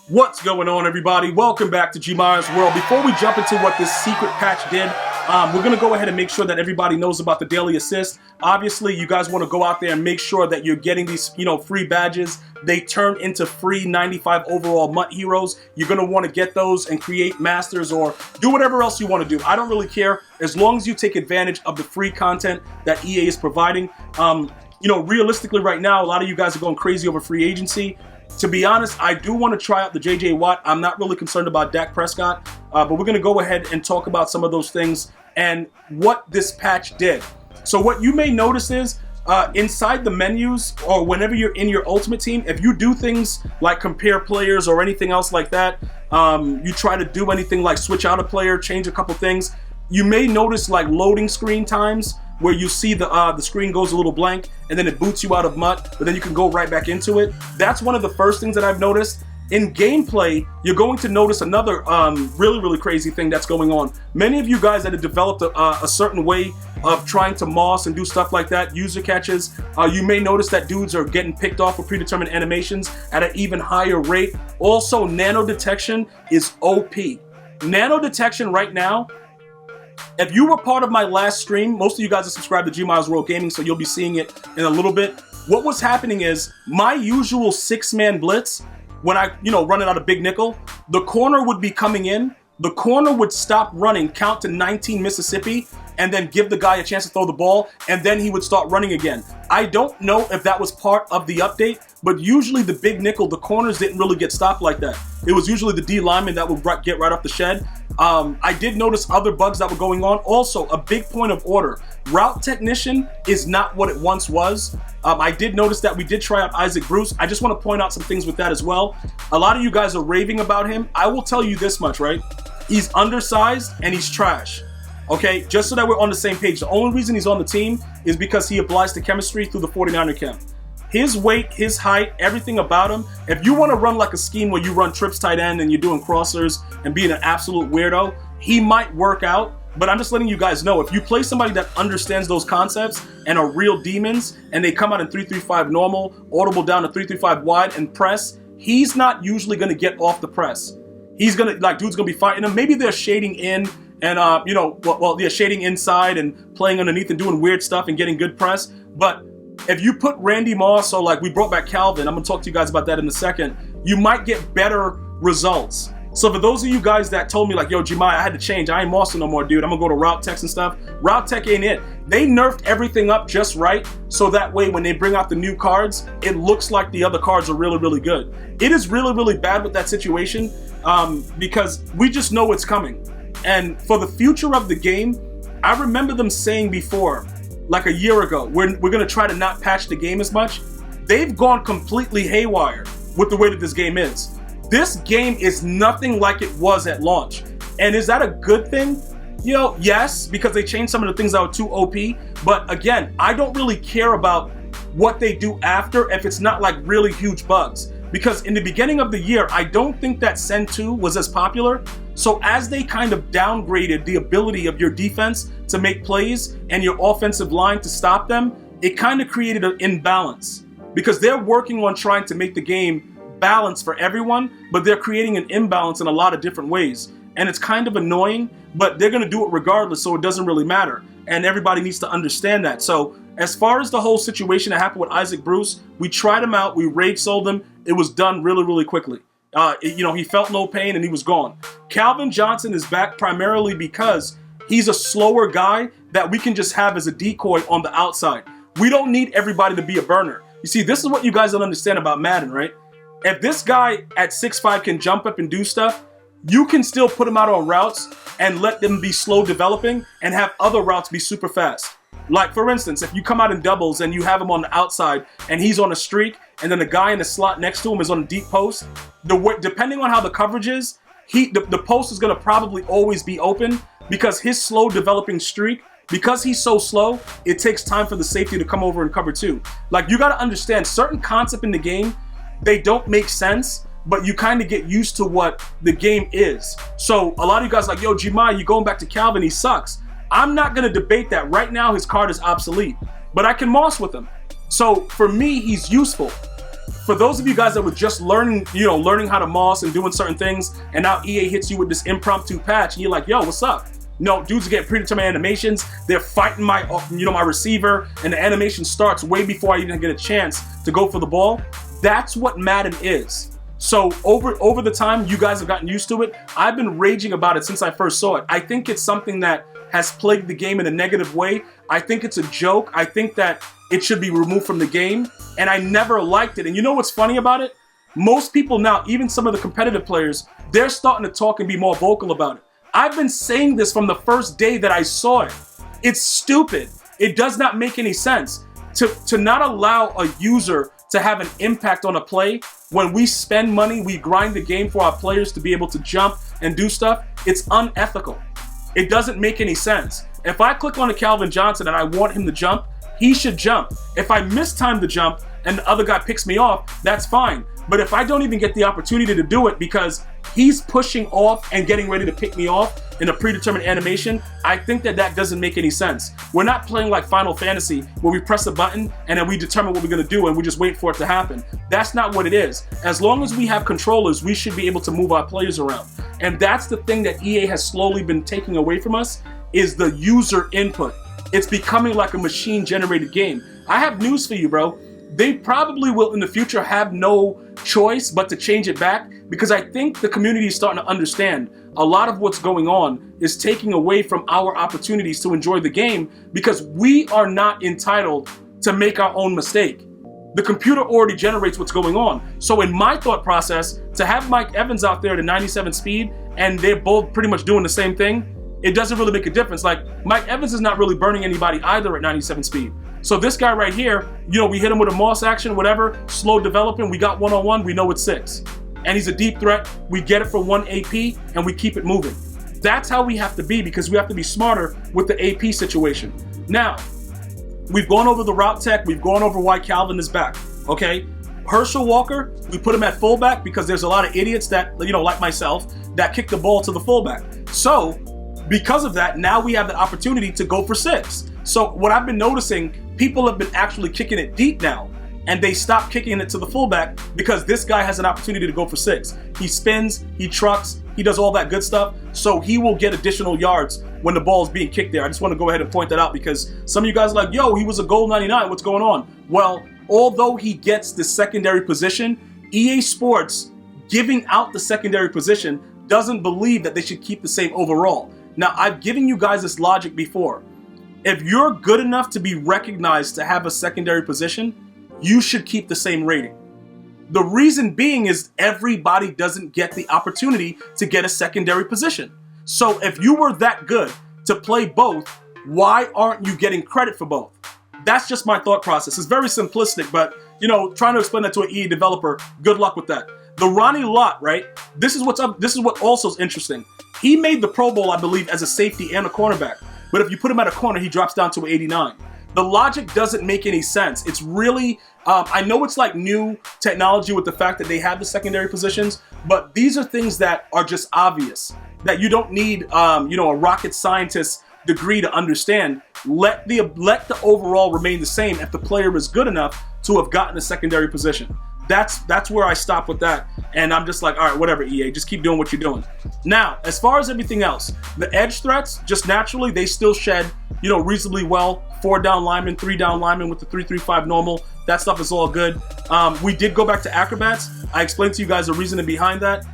What's going on, everybody? Welcome back to GmiasWorld. Before we jump into what this secret patch did, we're going to go ahead and make sure that everybody knows about the daily assist. Obviously, you guys want to go out there and make sure that you're getting these, free badges. They turn into free 95 overall MUT heroes. You're going to want to get those and create masters or do whatever else you want to do. I don't really care as long as you take advantage of the free content that EA is providing. Realistically right now, a lot of you guys are going crazy over free agency. To be honest, I do want to try out the J.J. Watt. I'm not really concerned about Dak Prescott, but we're going to go ahead and talk about some of those things and what this patch did. So what you may notice is inside the menus or whenever you're in your Ultimate Team, if you do things like compare players or anything else like that, you try to do anything like switch out a player, change a couple things, you may notice like loading screen times where you see the screen goes a little blank and then it boots you out of MUT, but then you can go right back into it. That's one of the first things that I've noticed. In gameplay, you're going to notice another really crazy thing that's going on. Many of you guys that have developed a certain way of trying to moss and do stuff like that, user catches, you may notice that dudes are getting picked off with predetermined animations at an even higher rate. Also, nano detection is OP. Nano detection right now, if you were part of my last stream, most of you guys are subscribed to GmiasWorld Gaming, so you'll be seeing it in a little bit. What was happening is my usual 6-man blitz, when I, run it out of big nickel, the corner would be coming in, the corner would stop running, count to 19 Mississippi, and then give the guy a chance to throw the ball, and then he would start running again. I don't know if that was part of the update, but usually the big nickel, the corners didn't really get stopped like that. It was usually the D lineman that would get right off the shed. I did notice other bugs that were going on. Also, a big point of order. Route Technician is not what it once was. I did notice that we did try out Isaac Bruce. I just want to point out some things with that as well. A lot of you guys are raving about him. I will tell you this much, right? He's undersized and he's trash. Okay, just so that we're on the same page. The only reason he's on the team is because he applies to chemistry through the 49er camp. His weight, his height, everything about him. If you want to run like a scheme where you run trips tight end and you're doing crossers and being an absolute weirdo, he might work out. But I'm just letting you guys know, if you play somebody that understands those concepts and are real demons and they come out in 3-3-5 normal, audible down to 3-3-5 wide and press, he's not usually going to get off the press. He's going to, dude's going to be fighting him. Maybe they're shading in and, they're shading inside and playing underneath and doing weird stuff and getting good press. But if you put Randy Moss, or like we brought back Calvin, I'm going to talk to you guys about that in a second, you might get better results. So for those of you guys that told me like, yo, Gmias, I had to change. I ain't Mossing no more, dude. I'm going to go to Route Tech and stuff. Route Tech ain't it. They nerfed everything up just right, so that way when they bring out the new cards, it looks like the other cards are really good. It is really bad with that situation because we just know it's coming. And for the future of the game, I remember them saying before, like a year ago, we're going to try to not patch the game as much. They've gone completely haywire with the way that this game is. This game is nothing like it was at launch. And is that a good thing? Yes, because they changed some of the things that were too OP. But again, I don't really care about what they do after if it's not like really huge bugs. Because in the beginning of the year, I don't think that Sen 2 was as popular. So as they kind of downgraded the ability of your defense to make plays and your offensive line to stop them, it kind of created an imbalance. Because they're working on trying to make the game balanced for everyone, but they're creating an imbalance in a lot of different ways. And it's kind of annoying, but they're going to do it regardless, so it doesn't really matter. And everybody needs to understand that. So as far as the whole situation that happened with Isaac Bruce, we tried him out, we rage sold him. It was done really quickly. He felt no pain and he was gone. Calvin Johnson is back primarily because he's a slower guy that we can just have as a decoy on the outside. We don't need everybody to be a burner. You see, this is what you guys don't understand about Madden, right? If this guy at 6'5" can jump up and do stuff, you can still put him out on routes and let them be slow developing and have other routes be super fast. Like, for instance, if you come out in doubles and you have him on the outside and he's on a streak and then the guy in the slot next to him is on a deep post, depending on how the coverage is, the post is going to probably always be open because his slow developing streak, because he's so slow, it takes time for the safety to come over and cover too. Like, you got to understand, certain concepts in the game, they don't make sense, but you kind of get used to what the game is. So a lot of you guys are like, yo, Gmias, you going back to Calvin, he sucks. I'm not going to debate that. Right now, his card is obsolete, but I can moss with him. So for me, he's useful. for those of you guys that were just learning, learning how to moss and doing certain things, and now EA hits you with this impromptu patch, and you're like, yo, what's up? No, dudes are getting predetermined animations. They're fighting my, my receiver, and the animation starts way before I even get a chance to go for the ball. That's what Madden is. So over the time, you guys have gotten used to it. I've been raging about it since I first saw it. I think it's something that has plagued the game in a negative way. I think it's a joke. I think that it should be removed from the game, and I never liked it. And you know what's funny about it? Most people now, even some of the competitive players, they're starting to talk and be more vocal about it. I've been saying this from the first day that I saw it. It's stupid. It does not make any sense to not allow a user to have an impact on a play. When we spend money, we grind the game for our players to be able to jump and do stuff. It's unethical. It doesn't make any sense. If I click on a Calvin Johnson and I want him to jump, he should jump. If I mistime the jump and the other guy picks me off, that's fine. But if I don't even get the opportunity to do it because he's pushing off and getting ready to pick me off in a predetermined animation, I think that doesn't make any sense. We're not playing like Final Fantasy where we press a button and then we determine what we're gonna do and we just wait for it to happen. That's not what it is. As long as we have controllers, we should be able to move our players around. And that's the thing that EA has slowly been taking away from us, is the user input. It's becoming like a machine-generated game. I have news for you, bro. They probably will in the future have no choice but to change it back, because I think the community is starting to understand a lot of what's going on is taking away from our opportunities to enjoy the game, because we are not entitled to make our own mistake. The computer already generates what's going on. So in my thought process, to have Mike Evans out there at a 97 speed and they're both pretty much doing the same thing, it doesn't really make a difference. Like, Mike Evans is not really burning anybody either at 97 speed. So this guy right here, we hit him with a moss action, whatever, slow developing, we got one-on-one, we know it's 6. And he's a deep threat, we get it for 1 AP, and we keep it moving. That's how we have to be, because we have to be smarter with the AP situation. Now, we've gone over the route tech, we've gone over why Calvin is back, okay? Herschel Walker, we put him at fullback because there's a lot of idiots that, like myself, that kick the ball to the fullback. So, because of that, now we have the opportunity to go for 6. So what I've been noticing, people have been actually kicking it deep now, and they stop kicking it to the fullback because this guy has an opportunity to go for 6. He spins, he trucks, he does all that good stuff, so he will get additional yards when the ball is being kicked there. I just want to go ahead and point that out, because some of you guys are like, yo, he was a goal 99, what's going on? Well, although he gets the secondary position, EA Sports giving out the secondary position doesn't believe that they should keep the same overall. Now, I've given you guys this logic before. If you're good enough to be recognized to have a secondary position, you should keep the same rating. The reason being is everybody doesn't get the opportunity to get a secondary position. So if you were that good to play both, why aren't you getting credit for both? That's just my thought process. It's very simplistic, but trying to explain that to an EA developer, good luck with that. The Ronnie Lott, right? This is what's up. This is what also is interesting. He made the Pro Bowl, I believe, as a safety and a cornerback. But if you put him at a corner, he drops down to an 89. The logic doesn't make any sense. It's really, I know it's like new technology with the fact that they have the secondary positions, but these are things that are just obvious, that you don't need, a rocket scientist degree to understand. Let the overall remain the same if the player is good enough to have gotten a secondary position. That's where I stop with that, and I'm just like, all right, whatever, EA, just keep doing what you're doing. Now, as far as everything else, the edge threats, just naturally, they still shed, reasonably well. 4 down linemen, 3 down linemen with the 3-3-5 normal. That stuff is all good. We did go back to acrobats. I explained to you guys the reasoning behind that.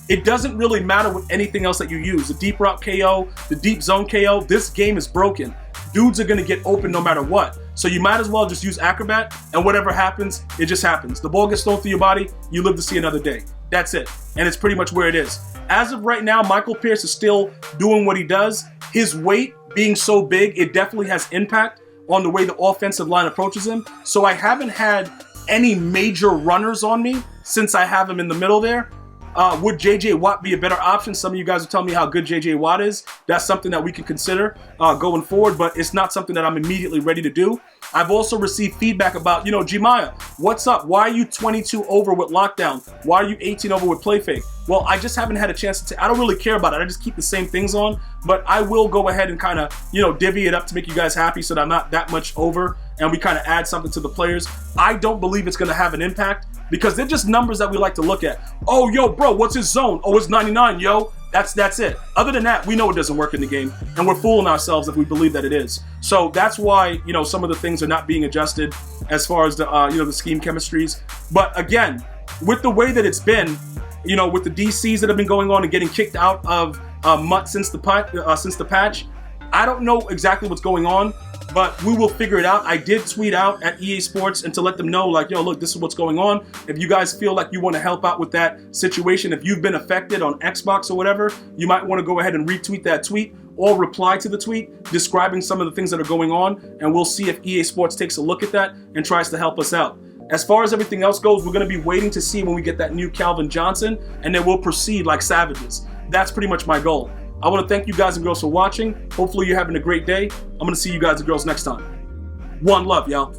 It doesn't really matter with anything else that you use. The deep route KO, the deep zone KO, this game is broken. Dudes are gonna get open no matter what. So you might as well just use acrobat, and whatever happens, it just happens. The ball gets thrown through your body, you live to see another day. That's it. And it's pretty much where it is. As of right now, Michael Pierce is still doing what he does. His weight being so big, it definitely has impact on the way the offensive line approaches him. So I haven't had any major runners on me since I have him in the middle there. Would JJ Watt be a better option? Some of you guys are telling me how good JJ Watt is. That's something that we can consider going forward, but it's not something that I'm immediately ready to do. I've also received feedback about, Gmia, what's up? Why are you 22 over with lockdown? Why are you 18 over with play fake? Well, I just haven't had a chance to I don't really care about it. I just keep the same things on, but I will go ahead and kind of, divvy it up to make you guys happy so that I'm not that much over. and we kind of add something to the players, I don't believe it's going to have an impact because they're just numbers that we like to look at. Oh, yo, bro, what's his zone? Oh, it's 99, yo. That's it. Other than that, we know it doesn't work in the game, and we're fooling ourselves if we believe that it is. So that's why, you know, some of the things are not being adjusted as far as the, you know, the scheme chemistries. But again, with the way that it's been, you know, with the DCs that have been going on and getting kicked out of MUT since the patch, I don't know exactly what's going on, but we will figure it out. I did tweet out at EA Sports and to let them know, like, yo, look, this is what's going on. If you guys feel like you want to help out with that situation, if you've been affected on Xbox or whatever, you might want to go ahead and retweet that tweet or reply to the tweet describing some of the things that are going on, and we'll see if EA Sports takes a look at that and tries to help us out. As far as everything else goes, we're going to be waiting to see when we get that new Calvin Johnson, and then we'll proceed like savages. That's pretty much my goal. I want to thank you guys and girls for watching. Hopefully you're having a great day. I'm going to see you guys and girls next time. One love, y'all.